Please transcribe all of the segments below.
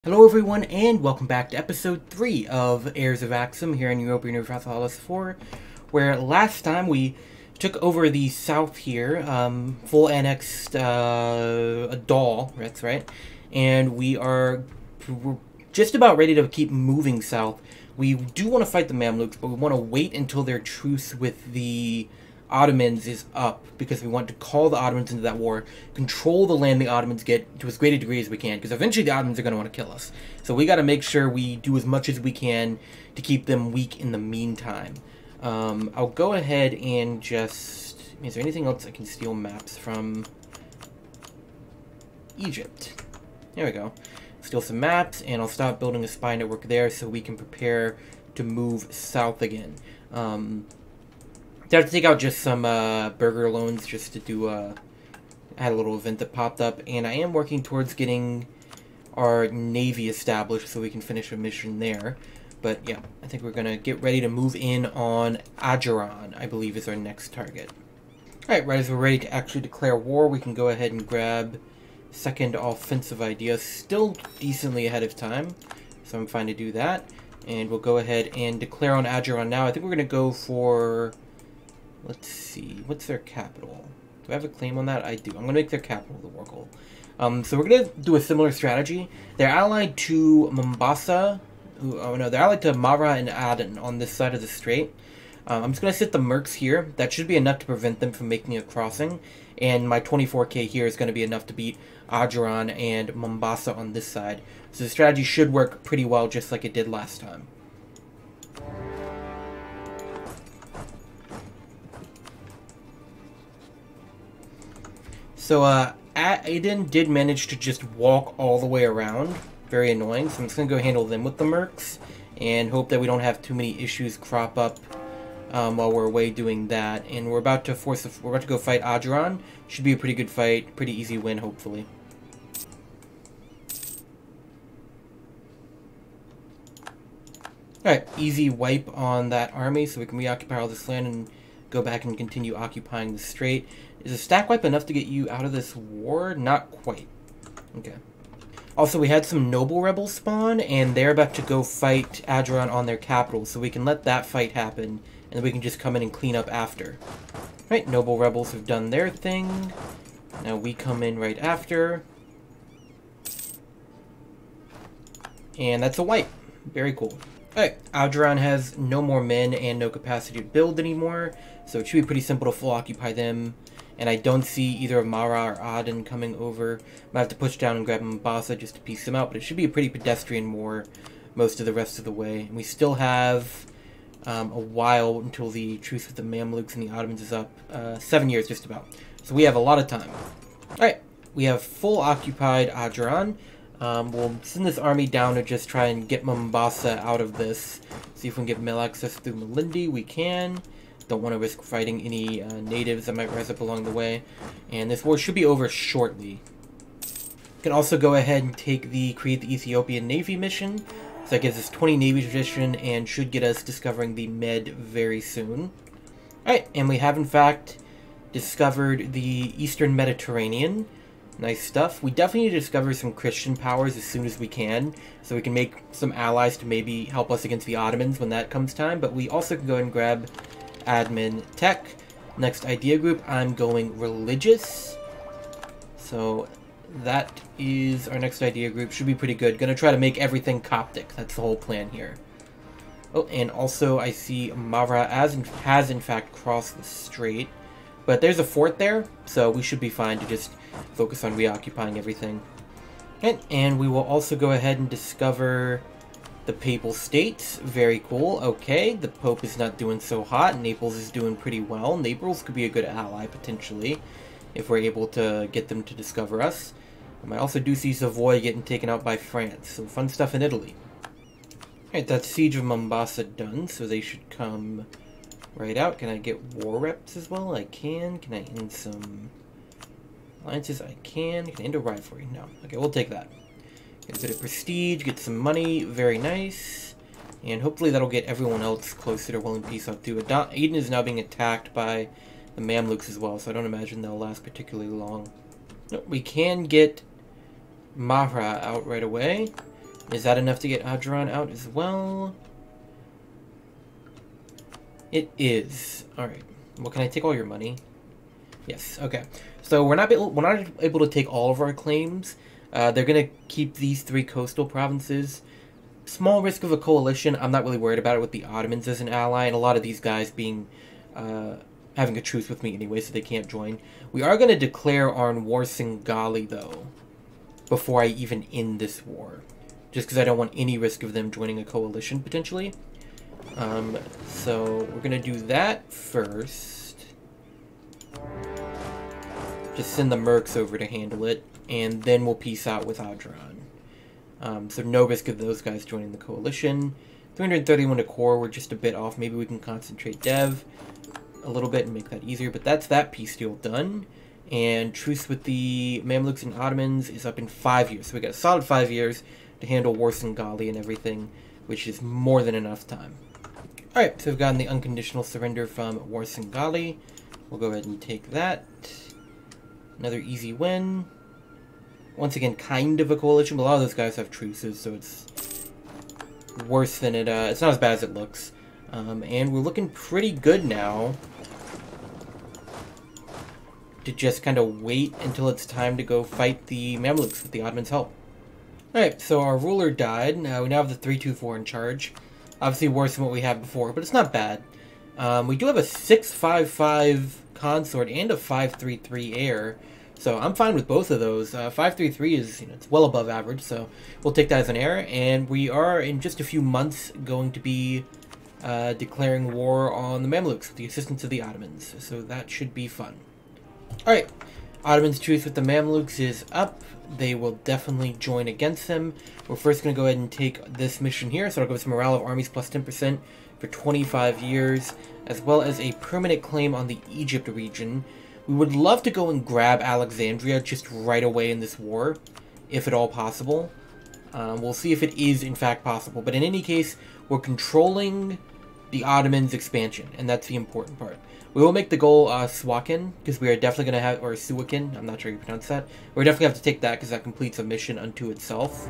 Hello everyone, and welcome back to episode 3 of Heirs of Aksum here in Europa Universalis 4, where last time we took over the south here, full annexed Adal, that's right, and we're just about ready to keep moving south. We do want to fight the Mamluks, but we want to wait until their truce with the Ottomans is up, because we want to call the Ottomans into that war, control the land the Ottomans get to as great a degree as we can, because eventually the Ottomans are going to want to kill us. So we got to make sure we do as much as we can to keep them weak in the meantime. I'll go ahead and just... Is there anything else I can steal maps from? Egypt. There we go. Steal some maps, and I'll stop building a spy network there so we can prepare to move south again. I have to take out just some burger loans just to do I had a little event that popped up, and I am working towards getting our navy established so we can finish a mission there. But yeah, I think we're gonna get ready to move in on Ajaran, I believe is our next target. Alright, right as we're ready to actually declare war, we can go ahead and grab second offensive idea, still decently ahead of time, so I'm fine to do that. And we'll go ahead and declare on Ajaran now. I think we're gonna go for... Let's see, what's their capital? Do I have a claim on that? I do. I'm going to make their capital the war goal. So we're going to do a similar strategy. They're allied to Mombasa. Oh no, they're allied to Mara and Aden on this side of the strait. I'm just going to sit the mercs here. That should be enough to prevent them from making a crossing. And my 24k here is going to be enough to beat Ajaran and Mombasa on this side. So the strategy should work pretty well, just like it did last time. So, Aden did manage to just walk all the way around. Very annoying. So I'm just going to go handle them with the mercs. And hope that we don't have too many issues crop up while we're away doing that. And we're about to go fight Ajaran. Should be a pretty good fight. Pretty easy win, hopefully. Alright, easy wipe on that army. So we can reoccupy all this land and go back and continue occupying the strait. Is a stack wipe enough to get you out of this war? Not quite. Okay. Also, we had some noble rebels spawn, and they're about to go fight Ajaran on their capital, so we can let that fight happen, and then we can just come in and clean up after. Right, noble rebels have done their thing. Now we come in right after. And that's a wipe. Very cool. Alright, Ajaran has no more men and no capacity to build anymore, so it should be pretty simple to full occupy them. And I don't see either of Mara or Aden coming over. Might have to push down and grab Mombasa just to piece them out, but it should be a pretty pedestrian war most of the rest of the way. And we still have a while until the truce with the Mamluks and the Ottomans is up. 7 years just about. So we have a lot of time. Alright, we have full occupied Ajaran. We'll send this army down to just try and get Mombasa out of this. See if we can get mail access through Malindi. We can. Don't want to risk fighting any natives that might rise up along the way. And this war should be over shortly. We can also go ahead and create the Ethiopian Navy mission. So that gives us 20 Navy tradition and should get us discovering the Med very soon. Alright, and we have in fact discovered the Eastern Mediterranean. Nice stuff. We definitely need to discover some Christian powers as soon as we can, so we can make some allies to maybe help us against the Ottomans when that comes time. But we also can go ahead and grab admin tech. Next idea group, I'm going religious. So that is our next idea group. Should be pretty good. Gonna try to make everything Coptic. That's the whole plan here. Oh, and also I see Mara has in fact crossed the strait. But there's a fort there, so we should be fine to just focus on reoccupying everything. And we will also go ahead and discover the Papal States. Very cool. Okay, the Pope is not doing so hot. Naples is doing pretty well. Naples could be a good ally, potentially, if we're able to get them to discover us. I also do see Savoy getting taken out by France, so fun stuff in Italy. Alright, that's Siege of Mombasa done, so they should come right out. Can I get war reps as well? I can. Can I end some alliances? I can. Can I end a rivalry? No. Okay, we'll take that. Get a bit of prestige, get some money, very nice. And hopefully that'll get everyone else closer to willing peace out too. Aden is now being attacked by the Mamluks as well, so I don't imagine they'll last particularly long. No, we can get Mahra out right away. Is that enough to get Adran out as well? It is. Alright. Well, can I take all your money? Yes, okay. So we're not able to take all of our claims. They're going to keep these 3 coastal provinces. Small risk of a coalition. I'm not really worried about it with the Ottomans as an ally, and a lot of these guys being having a truce with me anyway, so they can't join. We are going to declare on War Singali, though, before I even end this war. Just because I don't want any risk of them joining a coalition, potentially. So we're going to do that first. Just send the mercs over to handle it, and then we'll peace out with Adran. So no risk of those guys joining the coalition. 331 to core, we're just a bit off. Maybe we can concentrate dev a little bit and make that easier, but that's that peace deal done. And truce with the Mamluks and Ottomans is up in 5 years. So we got a solid 5 years to handle War Singali and everything, which is more than enough time. Alright, so we've gotten the unconditional surrender from War Singali. We'll go ahead and take that. Another easy win. Once again, kind of a coalition, but a lot of those guys have truces, so it's worse than it's not as bad as it looks. And we're looking pretty good now to just kind of wait until it's time to go fight the Mamluks with the Ottomans' help. Alright, so our ruler died. We now have the 324 in charge. Obviously worse than what we had before, but it's not bad. We do have a 655 consort and a 533 heir, so I'm fine with both of those. 533 is, it's well above average, so we'll take that as an heir. And we are, in just a few months, going to be declaring war on the Mamluks with the assistance of the Ottomans, so that should be fun. Alright, Ottomans' truce with the Mamluks is up. They will definitely join against them. We're first going to go ahead and take this mission here, so it'll give us morale of armies plus 10% for 25 years, as well as a permanent claim on the Egypt region. We would love to go and grab Alexandria just right away in this war, if at all possible. We'll see if it is in fact possible, but in any case, we're controlling the Ottomans' expansion, and that's the important part. We will make the goal Swakin, because we are definitely going to have, or Suakin, I'm not sure how you pronounce that. We're definitely going to have to take that, because that completes a mission unto itself.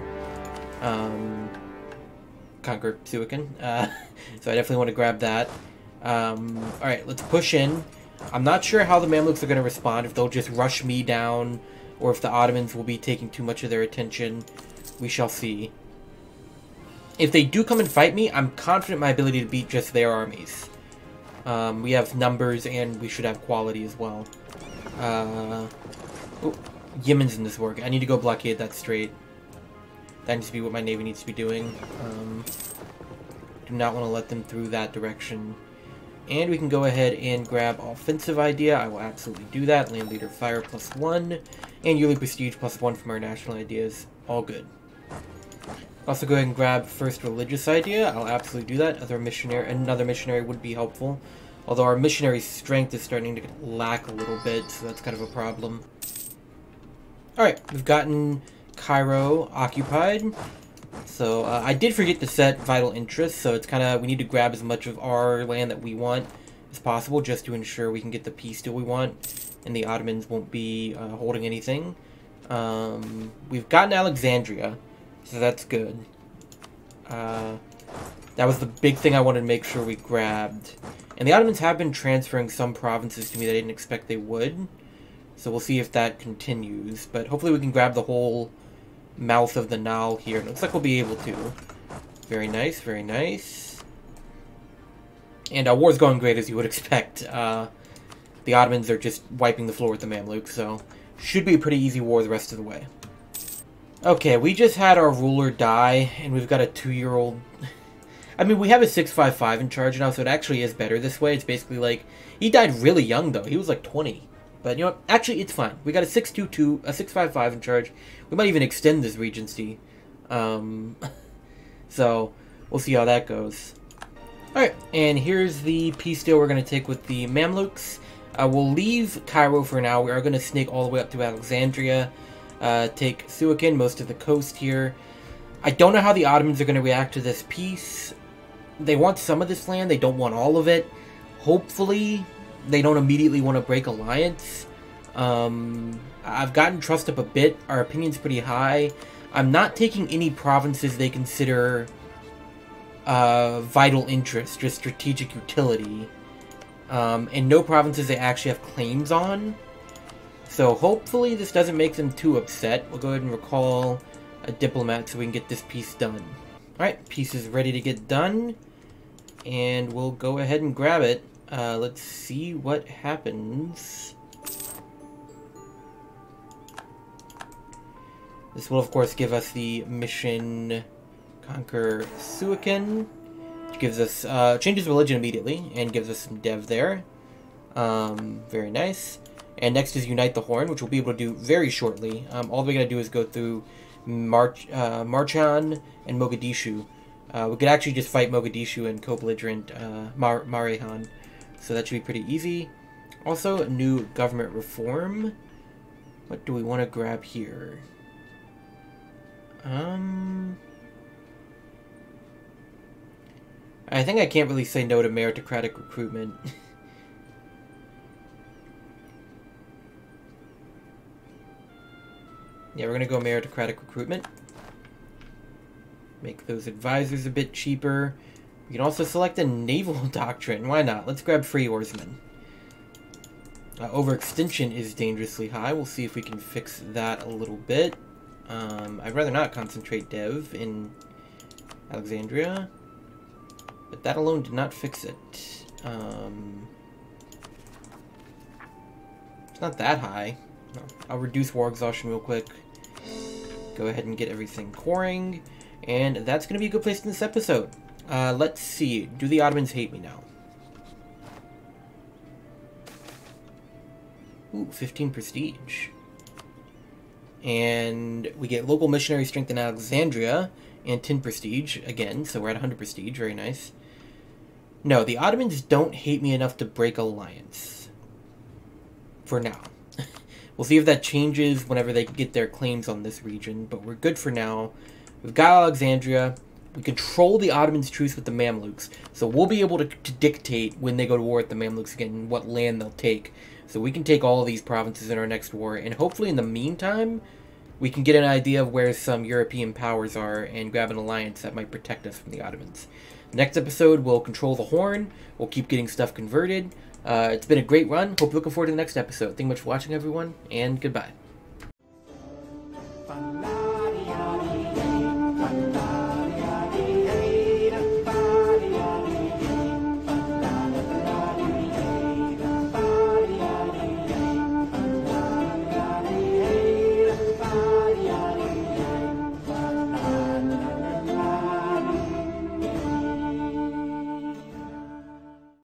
Conquer Suakin. So I definitely want to grab that. Alright, let's push in. I'm not sure how the Mamluks are going to respond, if they'll just rush me down, or if the Ottomans will be taking too much of their attention. We shall see. If they do come and fight me, I'm confident in my ability to beat just their armies. We have numbers, and we should have quality as well. Oh, Yemen's in this work. I need to go blockade that strait. That needs to be what my navy needs to be doing. Do not want to let them through that direction. And we can go ahead and grab offensive idea. I will absolutely do that. Land leader fire +1. And yearly prestige +1 from our national ideas. All good. Also go ahead and grab first religious idea. I'll absolutely do that. Another missionary would be helpful. Although our missionary strength is starting to lack a little bit, so that's kind of a problem. Alright, we've gotten Cairo occupied. So I did forget to set vital interest, so it's kind of, we need to grab as much of our land that we want as possible just to ensure we can get the peace deal we want and the Ottomans won't be holding anything. We've gotten Alexandria, so that's good. That was the big thing I wanted to make sure we grabbed. And the Ottomans have been transferring some provinces to me that I didn't expect they would. So we'll see if that continues. But hopefully we can grab the whole mouth of the Nile here. It looks like we'll be able to. Very nice, very nice. And our war's going great as you would expect. The Ottomans are just wiping the floor with the Mamluks, so should be a pretty easy war the rest of the way. Okay, we just had our ruler die, and we've got a 2-year-old... I mean, we have a 655 in charge now, so it actually is better this way. It's basically like... He died really young, though. He was like 20. But, you know what? Actually, it's fine. We got a 622, a 655 in charge. We might even extend this regency. So, we'll see how that goes. Alright, and here's the peace deal we're going to take with the Mamluks. We'll leave Cairo for now. We are going to snake all the way up to Alexandria. Take Suakin, most of the coast here. I don't know how the Ottomans are going to react to this peace. They want some of this land. They don't want all of it. Hopefully, they don't immediately want to break alliance. I've gotten trust up a bit. Our opinion's pretty high. I'm not taking any provinces they consider vital interest, just strategic utility. And no provinces they actually have claims on. So hopefully this doesn't make them too upset. We'll go ahead and recall a diplomat so we can get this piece done. Alright, piece is ready to get done. And we'll go ahead and grab it. Let's see what happens. This will of course give us the mission Conquer Suakin, which gives us, changes religion immediately, and gives us some dev there. Very nice. And next is Unite the Horn, which we'll be able to do very shortly. All we're going to do is go through Marchan and Mogadishu. We could actually just fight Mogadishu and co-belligerent Marehan, so that should be pretty easy. Also, new government reform. What do we want to grab here? I think I can't really say no to meritocratic recruitment. Yeah, we're going to go meritocratic recruitment. Make those advisors a bit cheaper. We can also select a naval doctrine. Why not? Let's grab free oarsmen. Overextension is dangerously high. We'll see if we can fix that a little bit. I'd rather not concentrate dev in Alexandria. But that alone did not fix it. It's not that high. No. I'll reduce war exhaustion real quick. Go ahead and get everything coring. And that's going to be a good place in this episode. Let's see. Do the Ottomans hate me now? Ooh, 15 prestige. And we get local missionary strength in Alexandria. And 10 prestige again. So we're at 100 prestige. Very nice. No, the Ottomans don't hate me enough to break alliance. For now. We'll see if that changes whenever they get their claims on this region, but we're good for now. We've got Alexandria. We control the Ottomans' truce with the Mamluks, so we'll be able to dictate when they go to war with the Mamluks again what land they'll take. So we can take all of these provinces in our next war, and hopefully in the meantime, we can get an idea of where some European powers are and grab an alliance that might protect us from the Ottomans. Next episode, we'll control the Horn. We'll keep getting stuff converted. It's been a great run. Hope you're looking forward to the next episode. Thank you much for watching, everyone, and goodbye.